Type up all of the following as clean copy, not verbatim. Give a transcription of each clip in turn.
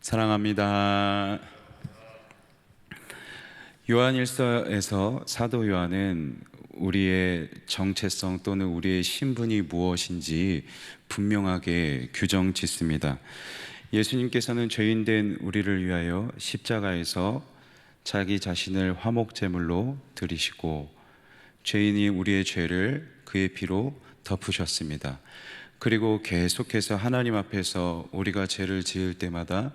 사랑합니다. 요한일서에서 사도 요한은 우리의 정체성 또는 우리의 신분이 무엇인지 분명하게 규정 짓습니다. 예수님께서는 죄인된 우리를 위하여 십자가에서 자기 자신을 화목제물로 드리시고 죄인이 우리의 죄를 그의 피로 덮으셨습니다. 그리고 계속해서 하나님 앞에서 우리가 죄를 지을 때마다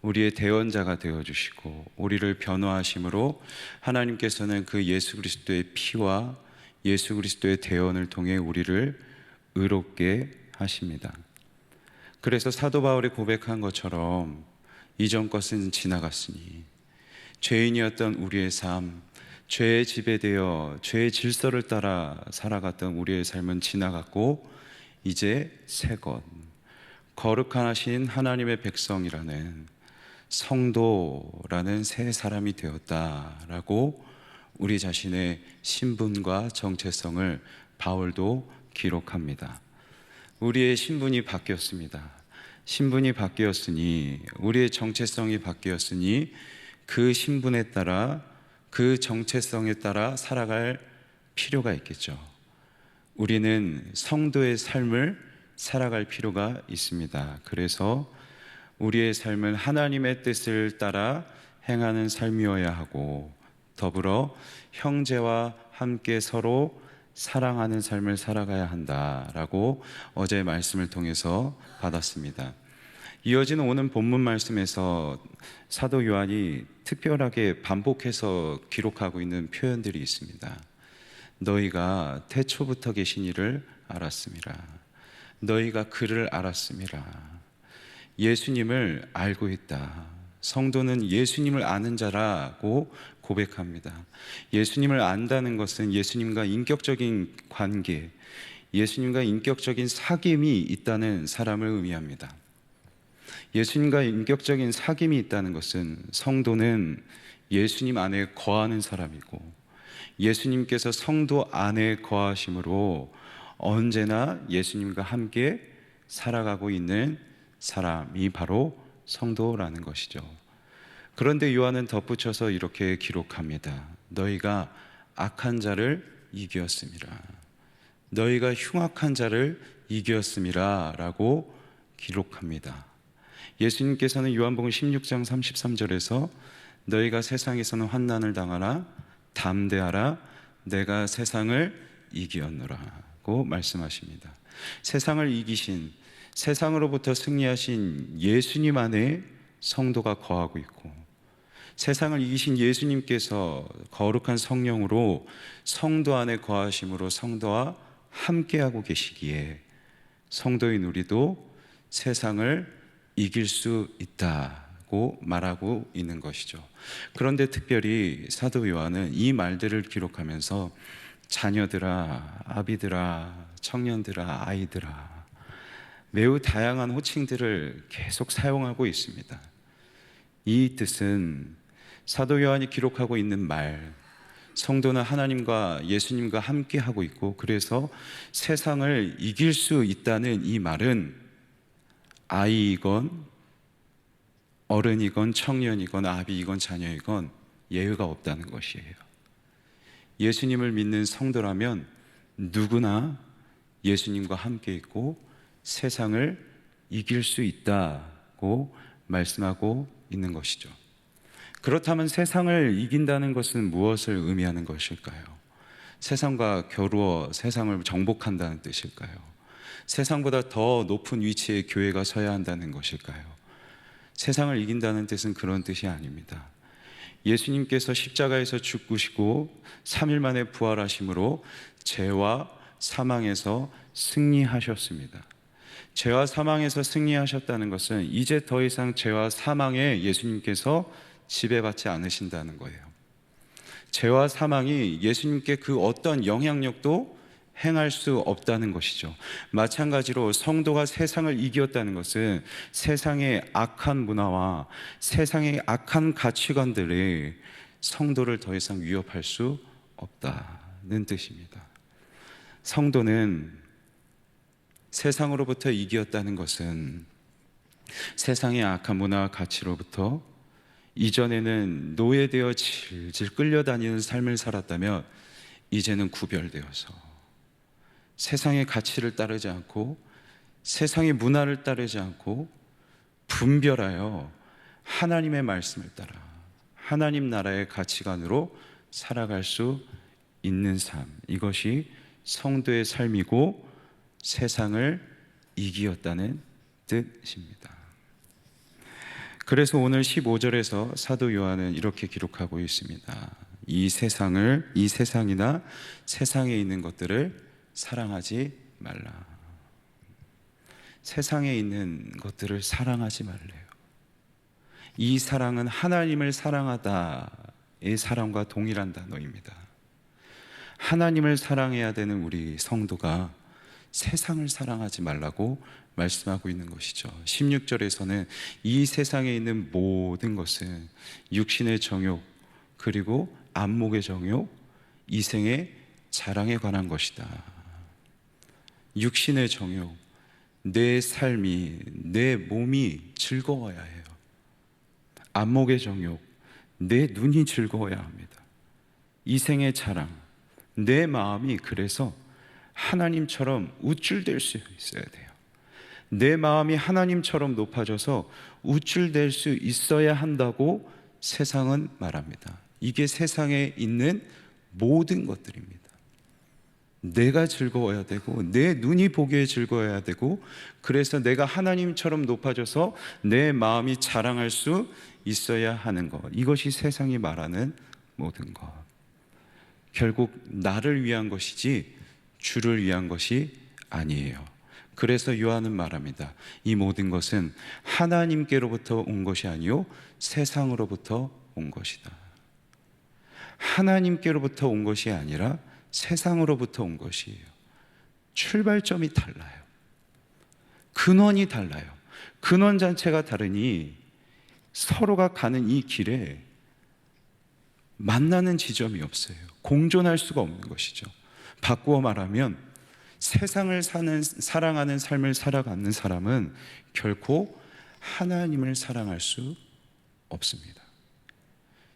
우리의 대언자가 되어주시고 우리를 변호하심으로 하나님께서는 그 예수 그리스도의 피와 예수 그리스도의 대언을 통해 우리를 의롭게 하십니다. 그래서 사도 바울이 고백한 것처럼 이전 것은 지나갔으니 죄인이었던 우리의 삶, 죄에 지배되어 죄의 질서를 따라 살아갔던 우리의 삶은 지나갔고 이제 새 것, 거룩하신 하나님의 백성이라는 성도라는 새 사람이 되었다라고 우리 자신의 신분과 정체성을 바울도 기록합니다. 우리의 신분이 바뀌었습니다. 신분이 바뀌었으니 우리의 정체성이 바뀌었으니 그 신분에 따라 그 정체성에 따라 살아갈 필요가 있겠죠. 우리는 성도의 삶을 살아갈 필요가 있습니다. 그래서 우리의 삶은 하나님의 뜻을 따라 행하는 삶이어야 하고 더불어 형제와 함께 서로 사랑하는 삶을 살아가야 한다라고 어제 말씀을 통해서 받았습니다. 이어지는 오늘 본문 말씀에서 사도 요한이 특별하게 반복해서 기록하고 있는 표현들이 있습니다. 너희가 태초부터 계신 이를 알았음이라. 너희가 그를 알았음이라. 예수님을 알고 있다. 성도는 예수님을 아는 자라고 고백합니다. 예수님을 안다는 것은 예수님과 인격적인 관계, 예수님과 인격적인 사귐이 있다는 사람을 의미합니다. 예수님과 인격적인 사귐이 있다는 것은 성도는 예수님 안에 거하는 사람이고 예수님께서 성도 안에 거하심으로 언제나 예수님과 함께 살아가고 있는 사람이 바로 성도라는 것이죠. 그런데 요한은 덧붙여서 이렇게 기록합니다. 너희가 악한 자를 이겼음이라. 너희가 흉악한 자를 이겼음이라 라고 기록합니다. 예수님께서는 요한복음 16장 33절에서 너희가 세상에서는 환난을 당하나 담대하라 내가 세상을 이기었노라고 말씀하십니다. 세상을 이기신, 세상으로부터 승리하신 예수님 안에 성도가 거하고 있고 세상을 이기신 예수님께서 거룩한 성령으로 성도 안에 거하심으로 성도와 함께하고 계시기에 성도인 우리도 세상을 이길 수 있다고 말하고 있는 것이죠. 그런데 특별히 사도 요한은 이 말들을 기록하면서 자녀들아, 아비들아, 청년들아, 아이들아 매우 다양한 호칭들을 계속 사용하고 있습니다. 이 뜻은 사도 요한이 기록하고 있는 말, 성도는 하나님과 예수님과 함께 하고 있고 그래서 세상을 이길 수 있다는 이 말은 아이이건 어른이건 청년이건 아비이건 자녀이건 예외가 없다는 것이에요. 예수님을 믿는 성도라면 누구나 예수님과 함께 있고 세상을 이길 수 있다고 말씀하고 있는 것이죠. 그렇다면 세상을 이긴다는 것은 무엇을 의미하는 것일까요? 세상과 겨루어 세상을 정복한다는 뜻일까요? 세상보다 더 높은 위치에 교회가 서야 한다는 것일까요? 세상을 이긴다는 뜻은 그런 뜻이 아닙니다. 예수님께서 십자가에서 죽으시고 3일 만에 부활하심으로 죄와 사망에서 승리하셨습니다. 죄와 사망에서 승리하셨다는 것은 이제 더 이상 죄와 사망에 예수님께서 지배받지 않으신다는 거예요. 죄와 사망이 예수님께 그 어떤 영향력도 행할 수 없다는 것이죠. 마찬가지로 성도가 세상을 이겼다는 것은 세상의 악한 문화와 세상의 악한 가치관들이 성도를 더 이상 위협할 수 없다는 뜻입니다. 성도는 세상으로부터 이겼다는 것은 세상의 악한 문화와 가치로부터 이전에는 노예되어 질질 끌려다니는 삶을 살았다면 이제는 구별되어서 세상의 가치를 따르지 않고 세상의 문화를 따르지 않고 분별하여 하나님의 말씀을 따라 하나님 나라의 가치관으로 살아갈 수 있는 삶, 이것이 성도의 삶이고 세상을 이기었다는 뜻입니다. 그래서 오늘 15절에서 사도 요한은 이렇게 기록하고 있습니다. 이 세상이나 세상에 있는 것들을 사랑하지 말라. 세상에 있는 것들을 사랑하지 말래요. 이 사랑은 하나님을 사랑하다의 사랑과 동일한 단어입니다. 하나님을 사랑해야 되는 우리 성도가 세상을 사랑하지 말라고 말씀하고 있는 것이죠. 16절에서는 이 세상에 있는 모든 것은 육신의 정욕, 그리고 안목의 정욕, 이생의 자랑에 관한 것이다. 육신의 정욕, 내 삶이, 내 몸이 즐거워야 해요. 안목의 정욕, 내 눈이 즐거워야 합니다. 이생의 자랑, 내 마음이 그래서 하나님처럼 우쭐될 수 있어야 돼요. 내 마음이 하나님처럼 높아져서 우쭐될 수 있어야 한다고 세상은 말합니다. 이게 세상에 있는 모든 것들입니다. 내가 즐거워야 되고 내 눈이 보기에 즐거워야 되고, 그래서 내가 하나님처럼 높아져서 내 마음이 자랑할 수 있어야 하는 것, 이것이 세상이 말하는 모든 것. 결국 나를 위한 것이지 주를 위한 것이 아니에요. 그래서 요한은 말합니다. 이 모든 것은 하나님께로부터 온 것이 아니요 세상으로부터 온 것이다. 하나님께로부터 온 것이 아니라 세상으로부터 온 것이에요. 출발점이 달라요. 근원이 달라요. 근원 자체가 다르니 서로가 가는 이 길에 만나는 지점이 없어요. 공존할 수가 없는 것이죠. 바꾸어 말하면 세상을 사랑하는 삶을 살아가는 사람은 결코 하나님을 사랑할 수 없습니다.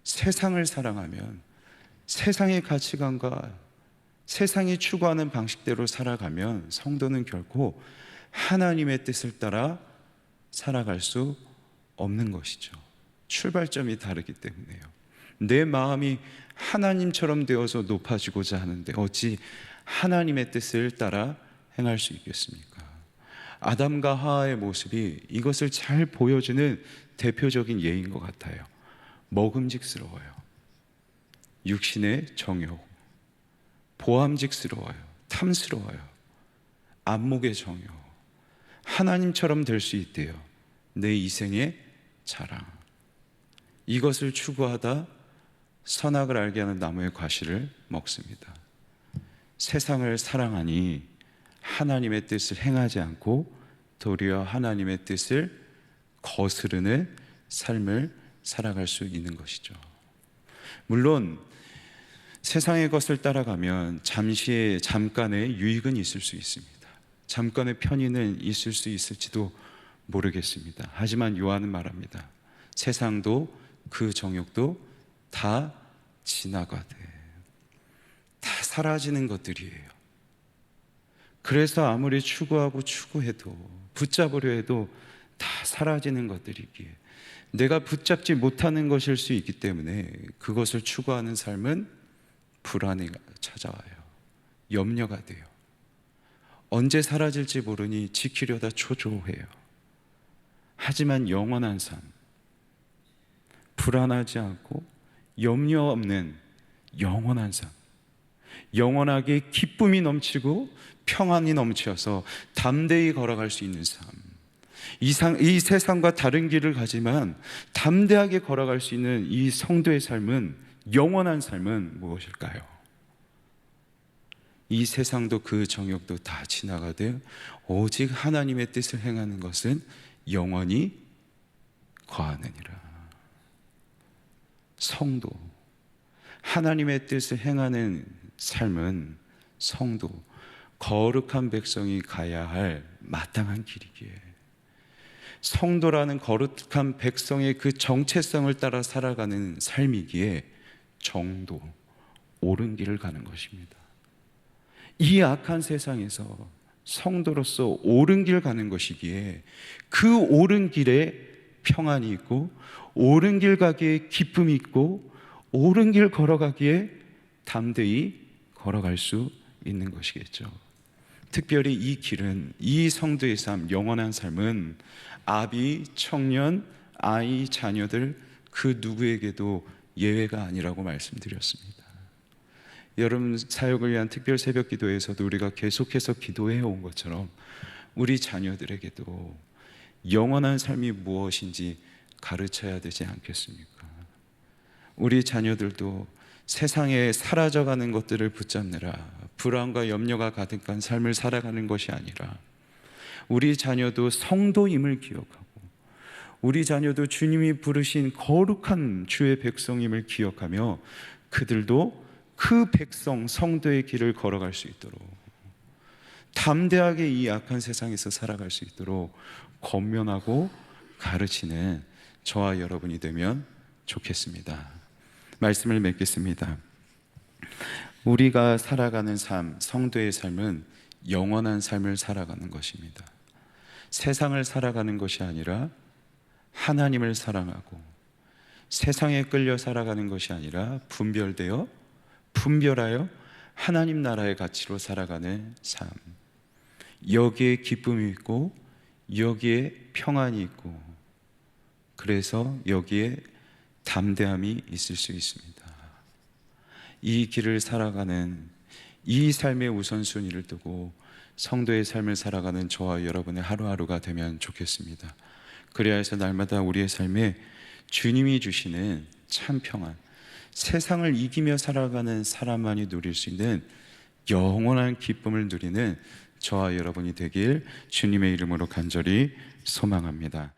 세상을 사랑하면 세상의 가치관과 세상이 추구하는 방식대로 살아가면 성도는 결코 하나님의 뜻을 따라 살아갈 수 없는 것이죠. 출발점이 다르기 때문에요. 내 마음이 하나님처럼 되어서 높아지고자 하는데 어찌 하나님의 뜻을 따라 행할 수 있겠습니까? 아담과 하와의 모습이 이것을 잘 보여주는 대표적인 예인 것 같아요. 먹음직스러워요. 육신의 정욕, 보암직스러워요. 탐스러워요. 안목의 정욕, 하나님처럼 될 수 있대요. 내 이생의 자랑, 이것을 추구하다 선악을 알게 하는 나무의 과실을 먹습니다. 세상을 사랑하니 하나님의 뜻을 행하지 않고 도리어 하나님의 뜻을 거스르는 삶을 살아갈 수 있는 것이죠. 물론 세상의 것을 따라가면 잠깐의 유익은 있을 수 있습니다. 잠깐의 편의는 있을 수 있을지도 모르겠습니다. 하지만 요한은 말합니다. 세상도 그 정욕도 다 지나가되 다 사라지는 것들이에요. 그래서 아무리 추구해도 붙잡으려 해도 다 사라지는 것들이기에 내가 붙잡지 못하는 것일 수 있기 때문에 그것을 추구하는 삶은 불안이 찾아와요. 염려가 돼요. 언제 사라질지 모르니 지키려다 초조해요. 하지만 영원한 삶, 불안하지 않고 염려 없는 영원한 삶, 영원하게 기쁨이 넘치고 평안이 넘쳐서 담대히 걸어갈 수 있는 삶, 이 세상과 다른 길을 가지만 담대하게 걸어갈 수 있는 이 성도의 삶은, 영원한 삶은 무엇일까요? 이 세상도 그 정욕도 다 지나가되 오직 하나님의 뜻을 행하는 것은 영원히 거하느니라. 성도, 하나님의 뜻을 행하는 삶은 성도, 거룩한 백성이 가야 할 마땅한 길이기에 성도라는 거룩한 백성의 그 정체성을 따라 살아가는 삶이기에 정도, 옳은 길을 가는 것입니다. 이 악한 세상에서 성도로서 옳은 길 가는 것이기에 그 옳은 길에 평안이 있고, 옳은 길 가기에 기쁨이 있고, 옳은 길 걸어가기에 담대히 걸어갈 수 있는 것이겠죠. 특별히 이 길은, 이 성도의 삶, 영원한 삶은 아비, 청년, 아이, 자녀들 그 누구에게도 예외가 아니라고 말씀드렸습니다. 여러분 사역을 위한 특별 새벽 기도에서도 우리가 계속해서 기도해 온 것처럼 우리 자녀들에게도 영원한 삶이 무엇인지 가르쳐야 되지 않겠습니까? 우리 자녀들도 세상에 사라져가는 것들을 붙잡느라 불안과 염려가 가득한 삶을 살아가는 것이 아니라, 우리 자녀도 성도임을 기억하고, 우리 자녀도 주님이 부르신 거룩한 주의 백성임을 기억하며 그들도 그 백성 성도의 길을 걸어갈 수 있도록, 담대하게 이 악한 세상에서 살아갈 수 있도록 권면하고 가르치는 저와 여러분이 되면 좋겠습니다. 말씀을 맺겠습니다. 우리가 살아가는 삶, 성도의 삶은 영원한 삶을 살아가는 것입니다. 세상을 살아가는 것이 아니라 하나님을 사랑하고, 세상에 끌려 살아가는 것이 아니라 분별하여 하나님 나라의 가치로 살아가는 삶. 여기에 기쁨이 있고, 여기에 평안이 있고, 그래서 여기에 담대함이 있을 수 있습니다. 이 길을 살아가는, 이 삶의 우선순위를 두고 성도의 삶을 살아가는 저와 여러분의 하루하루가 되면 좋겠습니다. 그래야 해서 날마다 우리의 삶에 주님이 주시는 참 평안, 세상을 이기며 살아가는 사람만이 누릴 수 있는 영원한 기쁨을 누리는 저와 여러분이 되길 주님의 이름으로 간절히 소망합니다.